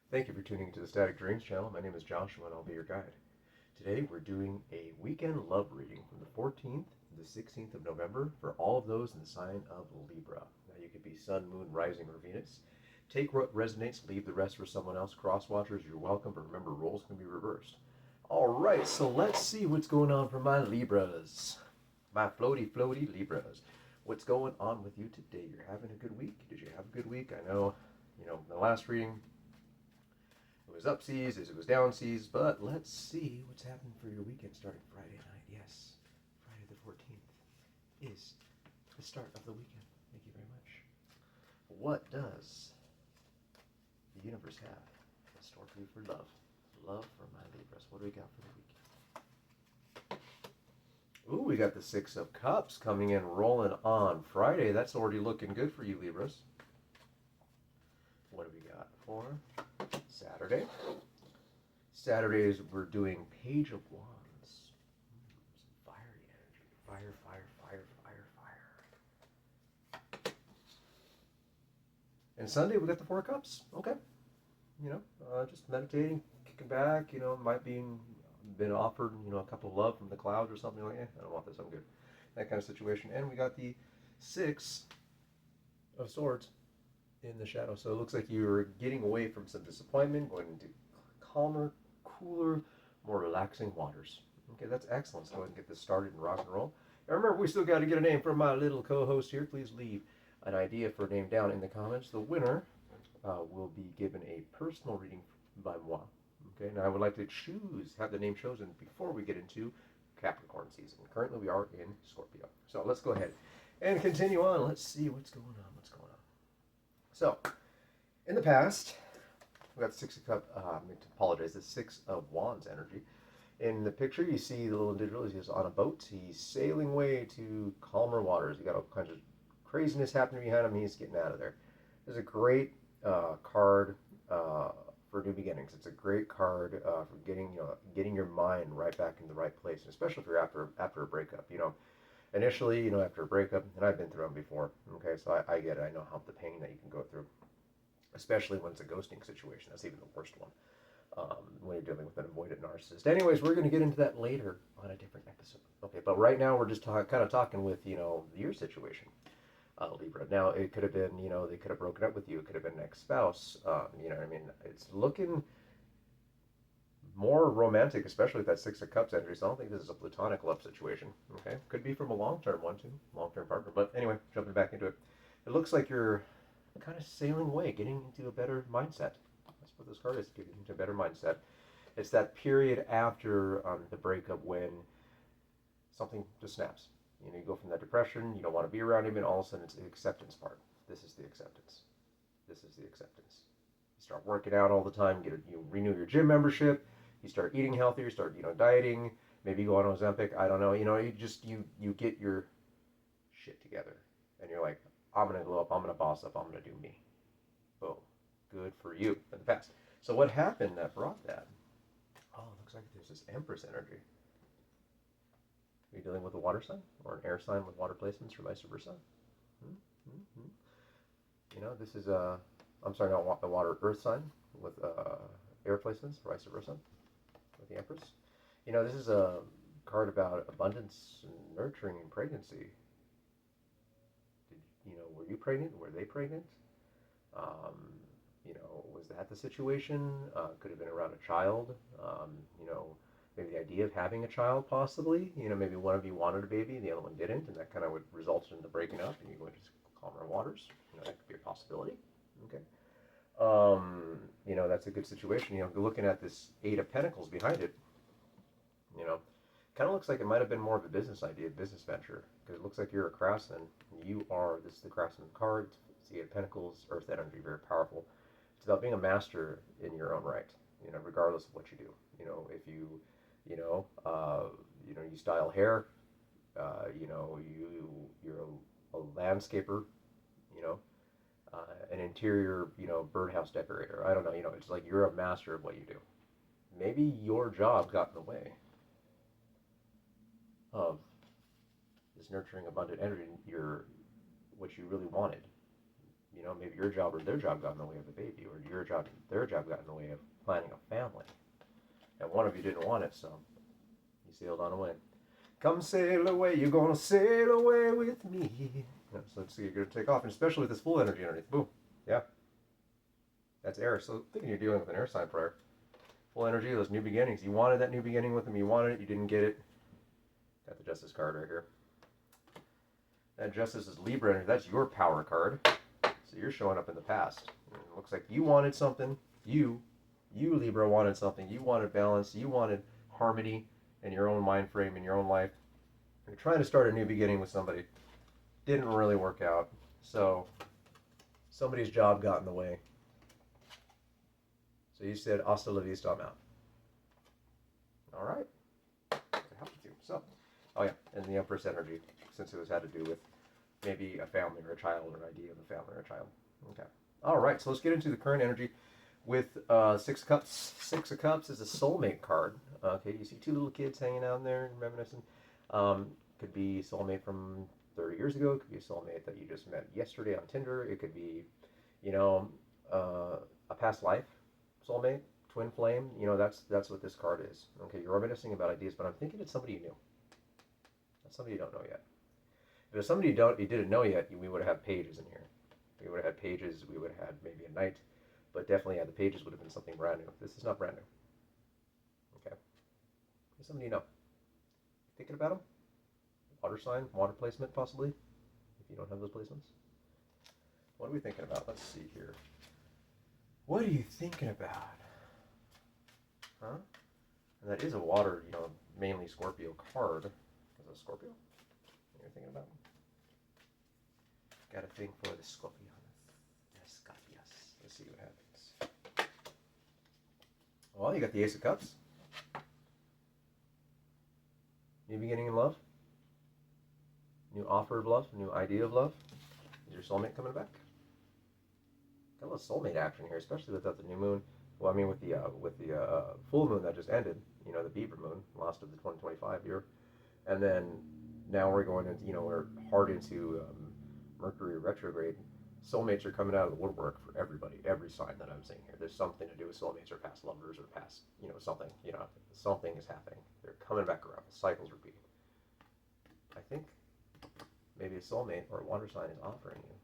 Thank you for tuning into the Static Dreams channel. My name is Joshua and I'll be your guide. Today we're doing a weekend love reading from the 14th to the 16th of November for all of those in the sign of Libra. Now you could be Sun, Moon, Rising, or Venus. Take what resonates, leave the rest for someone else. Cross watchers, you're welcome, but remember roles can be reversed. All right, so let's see what's going on for my Libras. My floaty Libras. What's going on with you today? You're having a good week? Did you have a good week? I know, the last reading it was up seas, it was down seas, but let's see what's happening for your weekend starting Friday night. Yes, Friday the 14th is the start of the weekend. Thank you very much. What does the universe have in store for you for love? Love for my Libras. What do we got for the week? Ooh, we got the Six of Cups coming in rolling on Friday. That's already looking good for you, Libras. What do we got for Saturday? Saturdays we're doing Page of Wands. Some fiery energy. Fire, fire, fire, fire, fire. And Sunday we got the Four of Cups. Okay. Just meditating, kicking back, might be been offered, a cup of love from the clouds or something like that. I don't want this, I'm good. That kind of situation. And we got the Six of Swords in the shadow. So it looks like you're getting away from some disappointment, going into calmer, cooler, more relaxing waters. Okay, that's excellent. Let's go ahead and get this started and rock and roll. And remember, we still got to get a name from my little co-host here. Please leave an idea for a name down in the comments. The winner will be given a personal reading by moi. Okay, now I would like to have the name chosen before we get into Capricorn season. Currently we are in Scorpio. So let's go ahead and continue on. Let's see what's going on. So, in the past, we got the Six of Cups, the Six of Wands energy. In the picture, you see the little individual, he's on a boat. He's sailing away to calmer waters. You got all kinds of craziness happening behind him. He's getting out of there. There's a great card for new beginnings. It's a great card for getting your mind right back in the right place, especially if you're after a breakup. Initially, after a breakup, and I've been through them before, okay, so I get it. I know how the pain that you can go through, especially when it's a ghosting situation. That's even the worst one, when you're dealing with an avoidant narcissist. Anyways, we're going to get into that later on a different episode. Okay, but right now we're just kind of talking with, your situation, Libra. Now, it could have been, they could have broken up with you. It could have been an ex-spouse. It's looking more romantic, especially with that Six of Cups energy. So I don't think this is a platonic love situation. Okay, could be from a long-term one too, long-term partner. But anyway, jumping back into it, it looks like you're kind of sailing away, getting into a better mindset. That's what this card is, getting into a better mindset. It's that period after the breakup when something just snaps. You go from that depression, you don't want to be around him, and all of a sudden it's the acceptance part. This is the acceptance. This is the acceptance. You start working out all the time. You renew your gym membership. You start eating healthier. Start dieting. Maybe you go on Ozempic. I don't know. You get your shit together, and you're like, I'm gonna glow up. I'm gonna boss up. I'm gonna do me. Boom. Good for you in the past. So what happened that brought that? Oh, it looks like there's this Empress energy. Are you dealing with a water sign or an air sign with water placements or vice versa? Mm-hmm. This is a, I'm sorry, not the water earth sign with air placements, vice versa, with the Empress. This is a card about abundance and nurturing and pregnancy. Were you pregnant? Were they pregnant? Um, was that the situation? Could have been around a child. Maybe the idea of having a child, possibly. Maybe one of you wanted a baby, the other one didn't, and that kind of would result in the breaking up, and you go into calmer waters. That could be a possibility. Okay. That's a good situation. Looking at this Eight of Pentacles behind it, kind of looks like it might have been more of a business idea, business venture, because it looks like you're a craftsman. This is the craftsman card. It's the Eight of Pentacles, Earth energy, very powerful. It's about being a master in your own right, regardless of what you do. If you style hair, you're a landscaper, you know, an interior, birdhouse decorator. I don't know, it's like you're a master of what you do. Maybe your job got in the way of this nurturing, abundant energy, what you really wanted, You know, maybe your job or their job got in the way of the baby, or your job, their job got in the way of planning a family. And one of you didn't want it, so you sailed on away. Come sail away, you're gonna sail away with me. Yeah, so let's see, you're gonna take off, and especially with this full energy underneath. Boom. Yeah. That's air. So thinking you're dealing with an air sign prayer. Full energy, those new beginnings. You wanted that new beginning with them, you wanted it, you didn't get it. Got the Justice card right here. That Justice is Libra energy. That's your power card. So you're showing up in the past. And it looks like you wanted something. You Libra wanted something. You wanted balance. You wanted harmony in your own mind frame, in your own life. You're trying to start a new beginning with somebody. Didn't really work out. So somebody's job got in the way. So you said, hasta la vista, I'm out. All right. Happy to. So, oh yeah, and the Empress energy, since it was had to do with maybe a family or a child or an idea of a family or a child. Okay. All right, so let's get into the current energy with Six of Cups. Six of Cups is a soulmate card. Okay, you see two little kids hanging out there reminiscing. Could be soulmate from 30 years ago. It could be a soulmate that you just met yesterday on Tinder. It could be, you know, a past life soulmate, twin flame. You know, that's what this card is. Okay, you're reminiscing about ideas, but I'm thinking it's somebody you knew. That's somebody you don't know yet. If it's somebody you didn't know yet, we would have had pages in here. We would have had pages. We would have had maybe a night, but definitely, yeah, the pages would have been something brand new. This is not brand new. Okay, it's somebody you know. Thinking about them? Water sign, water placement, possibly. If you don't have those placements, what are we thinking about? Let's see here. What are you thinking about? Huh? And that is a water, you know, mainly Scorpio card. Is it a Scorpio? You're thinking about? Got a thing for the Scorpion. Yes. Let's see what happens. Well, you got the Ace of Cups. New beginning in love. New offer of love. New idea of love. Is your soulmate coming back? Got a little soulmate action here, especially without the new moon. Well, I mean, with the full moon that just ended. You know, the Beaver moon, last of the 2025 year, and then now we're going into, you know, we're hard into Mercury retrograde. Soulmates are coming out of the woodwork for everybody, every sign that I'm seeing here. There's something to do with soulmates or past lovers or past, you know, something. You know, something is happening. They're coming back around. The cycle's repeating. I think maybe a soulmate or a water sign is offering you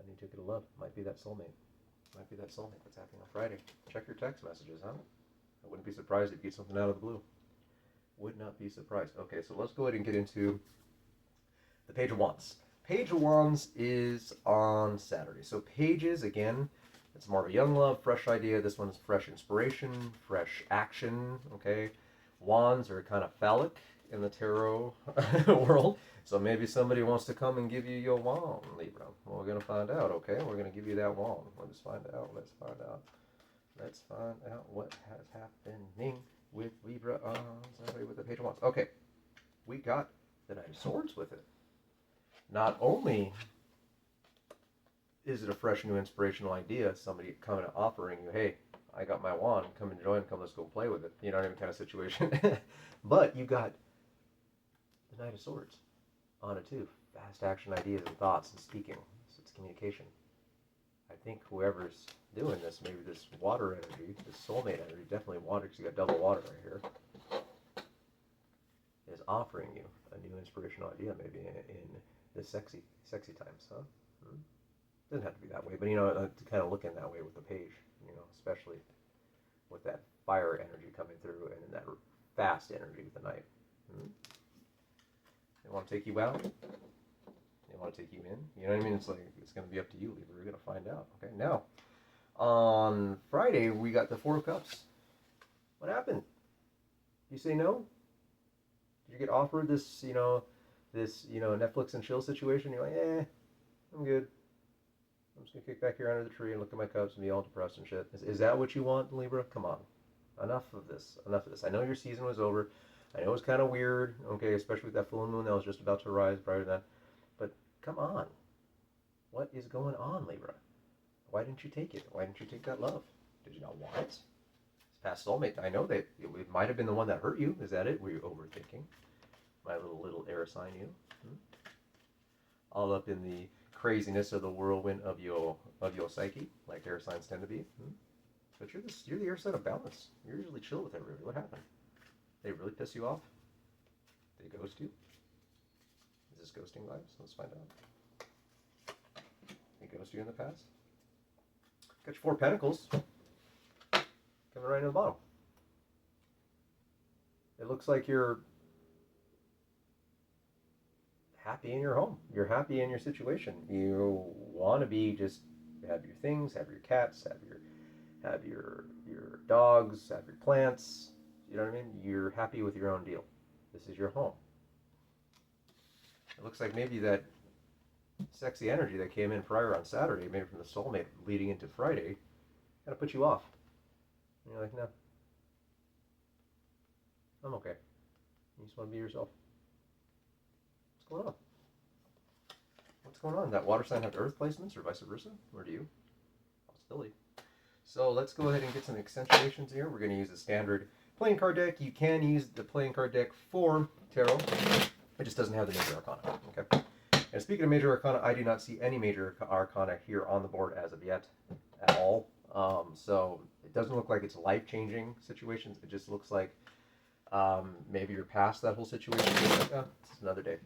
a new ticket of love. Might be that soulmate. Might be that soulmate that's happening on Friday. Check your text messages, huh? I wouldn't be surprised if you get something out of the blue. Would not be surprised. Okay, so let's go ahead and get into the Page of Wands. Page of Wands is on Saturday. So pages, again, it's more of a young love, fresh idea. This one's fresh inspiration, fresh action, okay? Wands are kind of phallic in the tarot world. So maybe somebody wants to come and give you your wand, Libra. Well, we're going to find out, okay? We're going to give you that wand. Let's find out. Let's find out what has happening with Libra on Saturday with the Page of Wands. Okay, we got the Knight of Swords with it. Not only is it a fresh new inspirational idea, somebody coming and offering you, hey, I got my wand, come and join, come let's go play with it. You know what I mean, kind of situation. But you got the Knight of Swords on it too. Fast action ideas and thoughts and speaking. So it's communication. I think whoever's doing this, maybe this water energy, this soulmate energy, definitely water, because you got double water right here, is offering you a new inspirational idea, maybe in the sexy times, huh? Doesn't have to be that way, but you know, to kind of look in that way with the page, you know, especially with that fire energy coming through and then that fast energy with the knight. They want to take you out. They want to take you in. You know what I mean? It's like, it's going to be up to you, Libra. We're going to find out. Okay, now, on Friday, we got the Four of Cups. What happened? You say no? Did you get offered this, Netflix and chill situation? You're like, I'm good. I'm just going to kick back here under the tree and look at my cups and be all depressed and shit. Is that what you want, Libra? Come on. Enough of this. I know your season was over. I know it was kind of weird, okay, especially with that full moon that was just about to rise prior to that. But come on. What is going on, Libra? Why didn't you take it? Why didn't you take that love? Did you not want it? It's past soulmate. I know that it might have been the one that hurt you. Is that it? Were you overthinking? My little air sign you? All up in the craziness or the whirlwind of your psyche, like air signs tend to be. But you're the air sign of balance. You're usually chill with everybody. What happened? They really piss you off? They ghost you? Is this ghosting vibes? Let's find out. They ghost you in the past? Got your 4 pentacles coming right in the bottom. It looks like you're happy in your home. You're happy in your situation. You want to be just have your things, have your cats, have your dogs, have your plants. You know what I mean? You're happy with your own deal. This is your home. It looks like maybe that sexy energy that came in prior on Saturday, maybe from the soulmate leading into Friday, kind of put you off. And you're like, no, I'm okay. You just want to be yourself. What's going on? What's going on? That water sign have earth placements or vice versa? Or do you? Possibility. So let's go ahead and get some accentuations here. We're going to use the standard playing card deck. You can use the playing card deck for tarot. It just doesn't have the major arcana. Okay. And speaking of major arcana, I do not see any major arcana here on the board as of yet at all. So it doesn't look like it's life-changing situations. It just looks like maybe you're past that whole situation. Like, oh, it's another day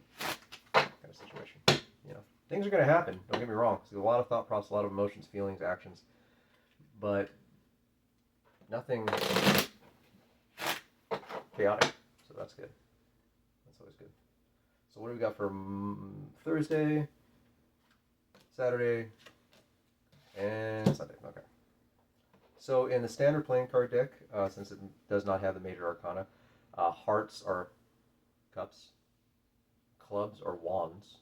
kind of situation. You know, things are going to happen. Don't get me wrong. There's a lot of thought process, a lot of emotions, feelings, actions, but nothing chaotic. So that's good. That's always good. So what do we got for Thursday, Saturday, and Sunday? Okay. So in the standard playing card deck, since it does not have the major arcana, hearts are cups, clubs are wands,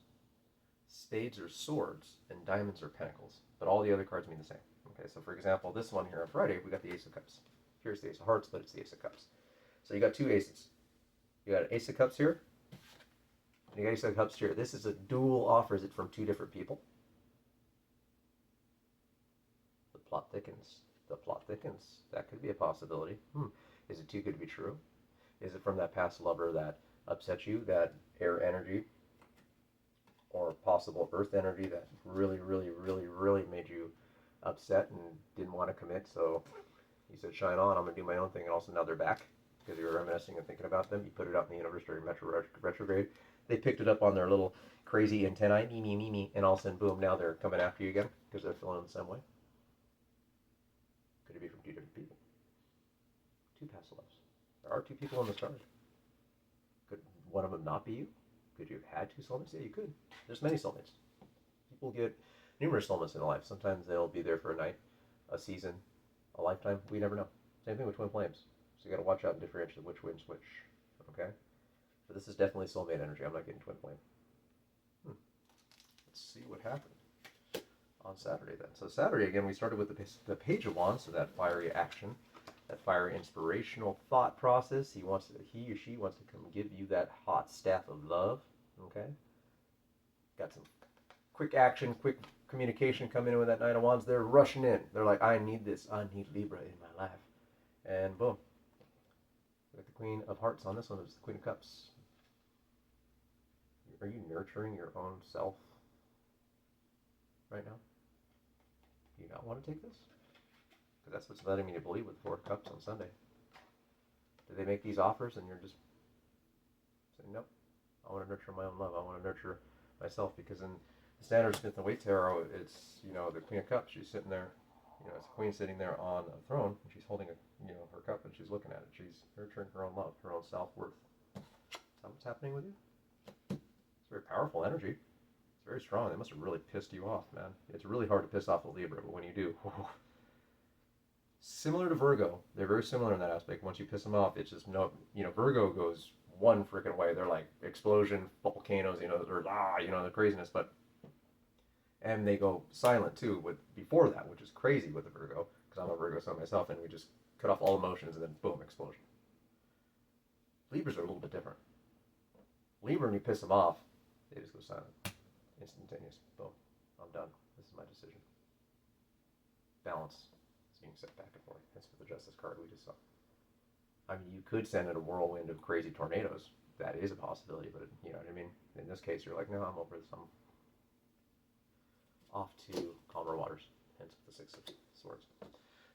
spades are swords, and diamonds are pentacles. But all the other cards mean the same. Okay, so for example, this one here on Friday, we got the Ace of Cups. Here's the Ace of Hearts, but it's the Ace of Cups. So you got 2 aces. You got an Ace of Cups here, and you got Ace of Cups here. This is a dual offer. Is it from 2 different people? The plot thickens. The plot thickens. That could be a possibility. Is it too good to be true? Is it from that past lover that upset you, that air energy, or possible earth energy that really, really, really, really made you upset and didn't want to commit? So you said, shine on, I'm going to do my own thing, and also now they're back because you were reminiscing and thinking about them. You put it out in the universe during retrograde. They picked it up on their little crazy antennae, me, and all of a sudden, boom, now they're coming after you again because they're feeling the same way. Could it be from 2 different people? 2 past lives. There are 2 people in the stars. Could one of them not be you? Could you have had 2 soulmates? Yeah, you could. There's many soulmates. People get numerous soulmates in life. Sometimes they'll be there for a night, a season, a lifetime. We never know. Same thing with twin flames. So you got to watch out and differentiate which wins which. Okay? But this is definitely soulmate energy. I'm not getting twin flame. Let's see what happened on Saturday then. So Saturday, again, we started with the Page of Wands, so that fiery action, that fiery inspirational thought process. He or she wants to come give you that hot staff of love. Okay? Got some quick action, quick communication coming in with that Knight of Wands. They're rushing in. They're like, I need this. I need Libra in my life. And boom. We got the Queen of Hearts on this one. It's the Queen of Cups. Are you nurturing your own self right now? Do you not want to take this? Because that's what's letting me to believe with 4 Cups on Sunday. Did they make these offers and you're just saying, nope, I want to nurture my own love. I want to nurture myself, because in the standard Smith and Waite tarot, it's, the Queen of Cups. She's sitting there, it's a queen sitting there on a throne, and she's holding her cup and she's looking at it. She's nurturing her own love, her own self-worth. Is that what's happening with you? It's very powerful energy. It's very strong. They must have really pissed you off, man. It's really hard to piss off a Libra, but when you do, similar to Virgo, they're very similar in that aspect. Once you piss them off, it's just Virgo goes one freaking way. They're like explosion, volcanoes, or the craziness, and they go silent too before that, which is crazy with the Virgo, because I'm a Virgo son myself, and we just cut off all emotions and then boom, explosion. Libras are a little bit different. Libra, when you piss them off, they just go silent. Instantaneous. Boom. I'm done. This is my decision. Balance is being set back and forth. That's for the Justice card we just saw. I mean, you could send in a whirlwind of crazy tornadoes. That is a possibility, but you know what I mean? In this case, you're like, no, I'm over this. off to calmer waters, hence the Six of Swords.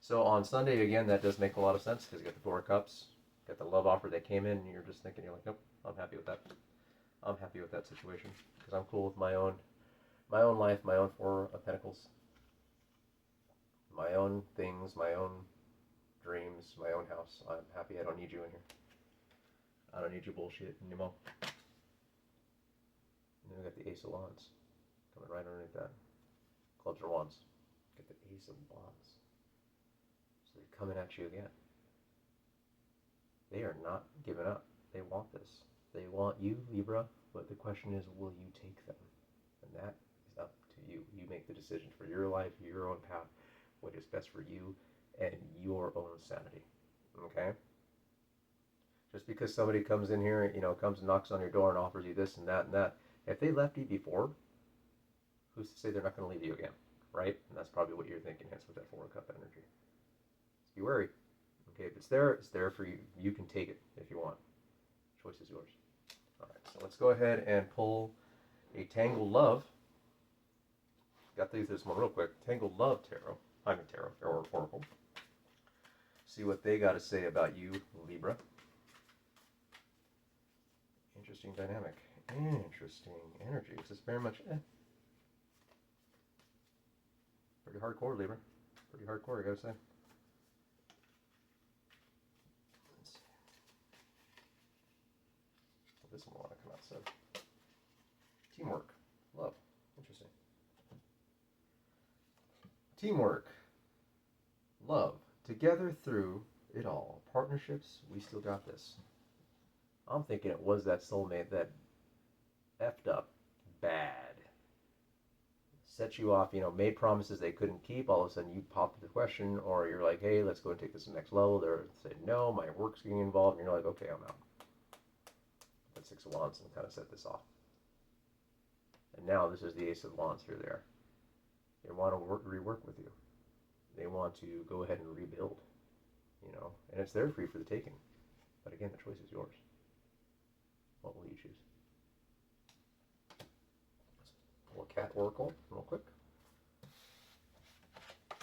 So on Sunday, again, that does make a lot of sense because you got the Four of Cups, got the love offer that came in, and you're just thinking, you're like, nope, I'm happy with that. I'm happy with that situation because I'm cool with my own life, my own Four of Pentacles, my own things, my own dreams, my own house. I'm happy. I don't need you in here. I don't need your bullshit anymore. And then we got the Ace of Wands coming right underneath that. Clubs or Wands. Get the Ace of Wands. So they're coming at you again. They are not giving up. They want this. They want you, Libra, but the question is, will you take them? And that is up to you. You make the decision for your life, your own path, what is best for you and your own sanity. Okay? Just because somebody comes in here, comes and knocks on your door and offers you this and that, if they left you before, who's to say they're not going to leave you again, right? And that's probably what you're thinking, hence with that Four of Cup energy. Just be wary. Okay, if it's there for you. You can take it if you want. Choice is yours. All right, so let's go ahead and pull a Tangled Love. Got through this one real quick. Tangled Love Tarot. Tarot or Oracle. See what they got to say about you, Libra. Interesting dynamic. Interesting energy. This is very much pretty hardcore, Libra. Pretty hardcore, I gotta say. Let's see. This one will want to come out, so. Teamwork. Love. Interesting. Teamwork. Love. Together through it all. Partnerships. We still got this. I'm thinking it was that soulmate that effed up bad. Set you off, made promises they couldn't keep. All of a sudden you pop the question, or you're like, hey, let's go and take this to the next level. They're saying, no, my work's getting involved. And you're like, okay, I'm out. That Six of Wands and kind of set this off. And now this is the Ace of Wands. Here they are. They want to rework with you. They want to go ahead and rebuild, and it's there for you for the taking. But again, the choice is yours. What will you choose? Let's pull a Cat Oracle real quick.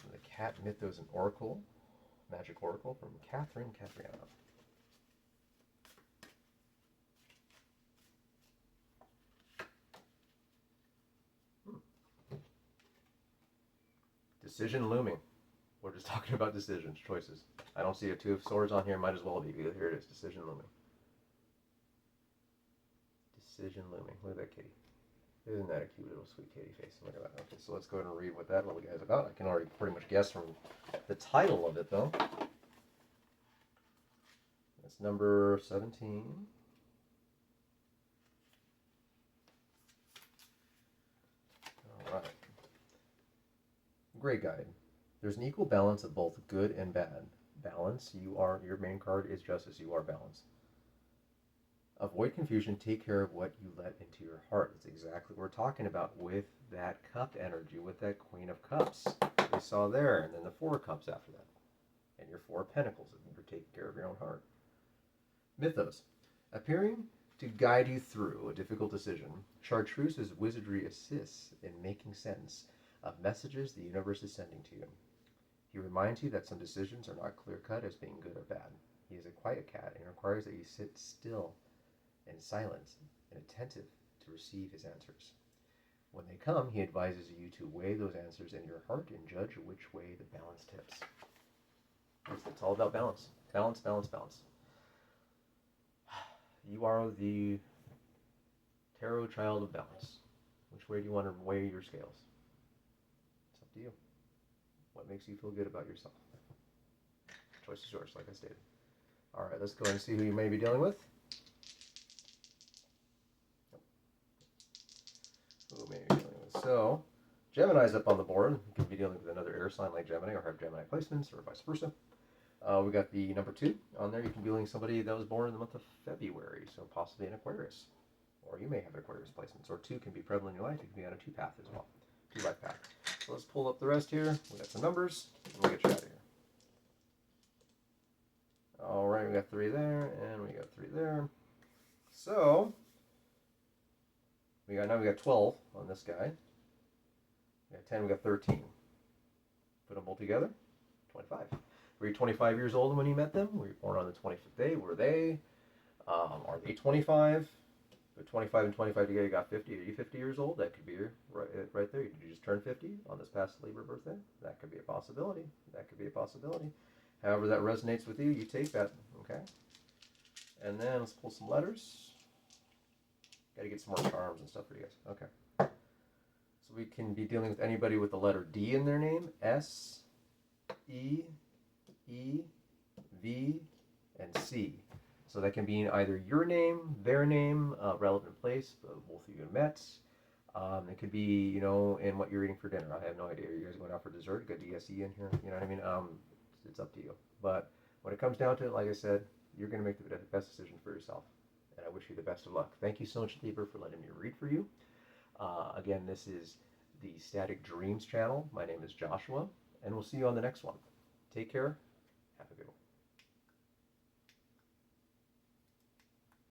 And the Cat Mythos and Oracle, Magic Oracle from Catherine Catriana. Decision looming. We're just talking about decisions, choices. I don't see a Two of Swords on here. Might as well be. Here it is. Decision looming. Decision looming. Look at that kitty. Isn't that a cute little sweet kitty face? Look at that. Okay, so let's go ahead and read what that little guy's about. I can already pretty much guess from the title of it, though. That's number 17. All right. Great guide. There's an equal balance of both good and bad. Balance. Your main card is Justice. You are balanced. Avoid confusion. Take care of what you let into your heart. That's exactly what we're talking about with that cup energy, with that Queen of Cups we saw there, and then the Four of Cups after that, and your Four of Pentacles. You're taking care of your own heart. Mythos. Appearing to guide you through a difficult decision, Chartreuse's wizardry assists in making sense of messages the universe is sending to you. He reminds you that some decisions are not clear-cut as being good or bad. He is a quiet cat and requires that you sit still in silence and attentive to receive his answers. When they come, he advises you to weigh those answers in your heart and judge which way the balance tips. It's all about balance. Balance, balance, balance. You are the tarot child of balance. Which way do you want to weigh your scales? It's up to you. What makes you feel good about yourself? Choice is yours, like I stated. All right, let's go ahead and see who you may be dealing with. Who may be dealing with? So, Gemini's up on the board. You could be dealing with another air sign like Gemini, or have Gemini placements, or vice versa. We got the number 2 on there. You can be dealing with somebody that was born in the month of February, so possibly an Aquarius. Or you may have Aquarius placements. Or 2 can be prevalent in your life. You can be on a 2 path as well. 2 life path. So let's pull up the rest here. We got some numbers, and we'll get you out of here. All right, we got 3 there, and we got 3 there. So, now we got 12 on this guy. We got 10, we got 13. Put them both together, 25. Were you 25 years old when you met them? Were you born on the 25th day? Were they? Are they 25? Put 25 and 25 together, you got 50. Are you 50 years old? That could be right there. Did you just turn 50 on this past Libra birthday? That could be a possibility. That could be a possibility. However that resonates with you, you take that, okay? And then let's pull some letters. Got to get some more charms and stuff for you guys. Okay. So we can be dealing with anybody with the letter D in their name. S, E, E, V, and C. So that can be in either your name, their name, relevant place, both of you met. It could be, you know, in what you're eating for dinner. I have no idea. Are you guys going out for dessert? You got DSE in here. You know what I mean? It's up to you. But when it comes down to it, like I said, you're going to make the best decision for yourself. And I wish you the best of luck. Thank you so much, Libra, for letting me read for you. Again, this is the Static Dreams channel. My name is Joshua, and we'll see you on the next one. Take care. Have a good one.